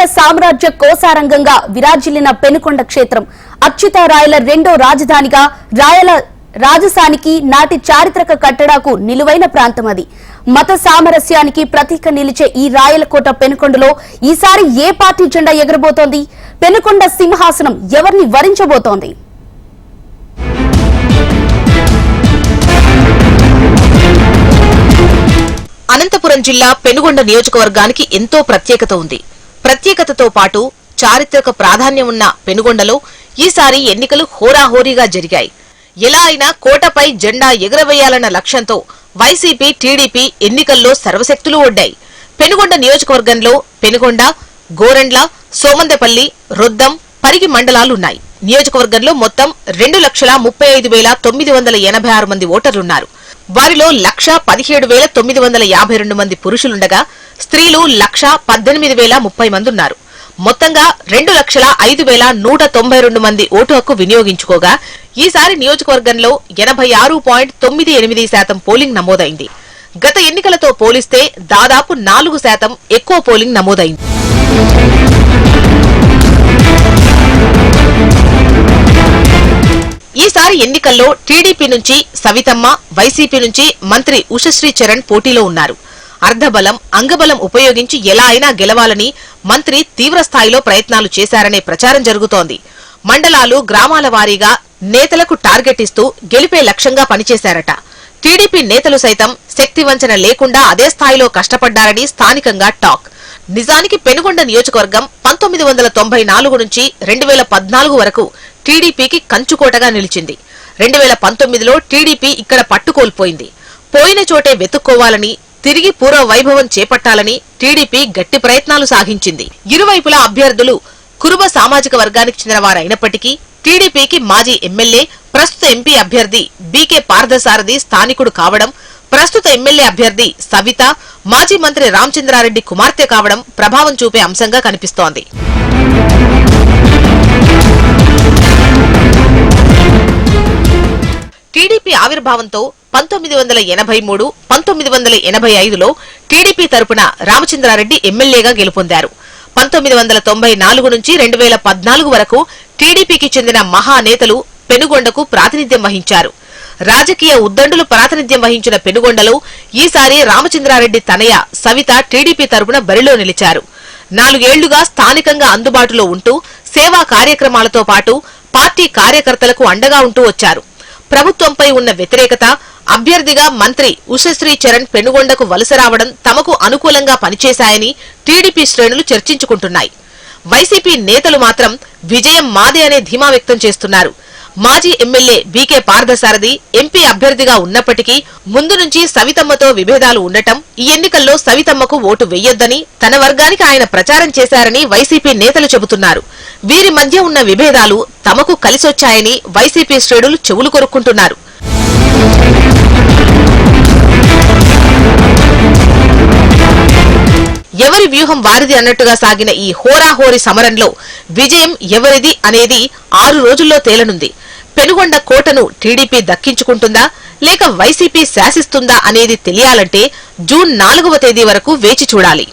విజయనగర సామ్రాజ్య కోసారంగంగా విరాజిల్లిన పెనుకొండ క్షేత్రం అచ్యుతారాయల రెండో రాజధానిగా రాజసానికి నాటి చారిత్రక కట్టడాకు నిలువైన ప్రాంతం అది. మత సామరస్యానికి ప్రతీక నిలిచే ఈ రాయలకోట పెనుకొండలో ఈసారి ఏ పార్టీ జెండా ఎగరబోతోంది? పెనుకొండ సింహాసనం ఎవరిని వరించబోతోంది? అనంతపురం జిల్లా పెనుగొండ నియోజకవర్గానికి ఎంతో ప్రత్యేకత ఉంది. ప్రత్యేకతతో పాటు చారిత్రక ప్రాధాన్యం ఉన్న పెనుగొండలో ఈసారి ఎన్నికలు హోరాహోరీగా జరిగాయి. ఎలా అయినా కోటపై జెండా ఎగురవేయాలన్న లక్ష్యంతో వైసీపీ, టీడీపీ ఎన్నికల్లో సర్వశక్తులు ఒడ్డాయి. పెనుగొండ నియోజకవర్గంలో పెనుగొండ, గోరండ్ల, సోమందెపల్లి, రొద్దం, పరిగి మండలాలున్నాయి. నియోజకవర్గంలో మొత్తం 2,35,986 మంది ఓటర్లున్నారు. వారిలో 1,17,952 మంది పురుషులుండగా స్త్రీలు 1,18,030 మంది ఉన్నారు. మొత్తంగా 2,05,192 మంది ఓటు హక్కు వినియోగించుకోగా ఈసారి నియోజకవర్గంలో 86.98% పోలింగ్ నమోదైంది. గత ఎన్నికలతో పోలిస్తే దాదాపు 4% ఎక్కువ పోలింగ్ నమోదైంది. ఈసారి ఎన్నికల్లో టీడీపీ నుంచి సవితమ్మ, వైసీపీ నుంచి మంత్రి ఉషశ్రీ చరణ్ పోటీలో ఉన్నారు. అర్ధబలం, అంగబలం ఉపయోగించి ఎలా అయినా గెలవాలని మంత్రి తీవ్రస్థాయిలో ప్రయత్నాలు చేశారనే ప్రచారం జరుగుతోంది. మండలాలు, గ్రామాల వారీగా నేతలకు టార్గెట్ ఇస్తూ గెలిపే లక్ష్యంగా పనిచేశారట. టీడీపీ నేతలు సైతం శక్తివంచన లేకుండా అదే స్థాయిలో కష్టపడ్డారని స్థానికంగా టాక్. నిజానికి పెనుగొండ నియోజకవర్గం 1994 నుంచి 2014 వరకు టీడీపీకి కంచుకోటగా నిలిచింది. 2019లో టీడీపీ ఇక్కడ పట్టుకోల్పోయింది. పోయిన చోటే వెతుక్కోవాలని, తిరిగి పూర్వ వైభవం చేపట్టాలని టీడీపీ గట్టి ప్రయత్నాలు సాగించింది. ఇరువైపులా అభ్యర్థులు కురుబ సామాజిక వర్గానికి చెందినవారైనప్పటికీ టీడీపీకి మాజీ ఎమ్మెల్యే, ప్రస్తుత ఎంపీ అభ్యర్థి బీకే పార్థసారథి స్థానికుడు కావడం, ప్రస్తుత ఎమ్మెల్యే అభ్యర్థి సవిత మాజీ మంత్రి రామచంద్రారెడ్డి కుమార్తె కావడం ప్రభావం చూపే అంశంగా కనిపిస్తోంది. టీడీపీ ఆవిర్భావంతో 1983, 1985లో టీడీపీ తరపున రామచంద్రారెడ్డి ఎమ్మెల్యేగా గెలుపొందారు. 1994 నుంచి 2014 వరకు టీడీపీకి చెందిన మహానేతలు పెనుగొండకు ప్రాతినిధ్యం వహించారు. రాజకీయ ఉద్దండులు ప్రాతినిధ్యం వహించిన పెనుగొండలో ఈసారి రామచంద్రారెడ్డి తనయ సవిత టీడీపీ తరపున బరిలో నిలిచారు. 4 ఏళ్లుగా స్థానికంగా అందుబాటులో ఉంటూ సేవా కార్యక్రమాలతో పాటు పార్టీ కార్యకర్తలకు అండగా ఉంటూ వచ్చారు. ప్రభుత్వంపై ఉన్న వ్యతిరేకత, అభ్యర్థిగా మంత్రి ఉషశ్రీ చరణ్ పెనుగొండకు వలస రావడం తమకు అనుకూలంగా పనిచేశాయని టీడీపీ శ్రేణులు చర్చించుకుంటున్నాయి. వైసీపీ నేతలు మాత్రం విజయం మాదే అనే ధీమా వ్యక్తం చేస్తున్నారు. మాజీ ఎమ్మెల్యే బీకే పార్థసారథి ఎంపీ అభ్యర్థిగా ఉన్నప్పటికీ ముందు నుంచి సవితమ్మతో విభేదాలు ఉండటం, ఈ ఎన్నికల్లో సవితమ్మకు ఓటు వెయ్యొద్దని తన వర్గానికి ఆయన ప్రచారం చేశారని వైసీపీ నేతలు చెబుతున్నారు. వీరి మధ్య ఉన్న విభేదాలు తమకు కలిసొచ్చాయని వైసీపీ శ్రేణులు చెవులు కొరుక్కుంటున్నారు. ఎవరి వ్యూహం వారిది అన్నట్టుగా సాగిన ఈ హోరాహోరీ సమరంలో విజయం ఎవరిది అనేది 6 రోజుల్లో తేలనుంది. పెనుగొండ కోటను టీడీపీ దక్కించుకుంటుందా లేక వైసీపీ శాసిస్తుందా అనేది తెలియాలంటే జూన్ 4వ తేదీ వరకు వేచి చూడాలి.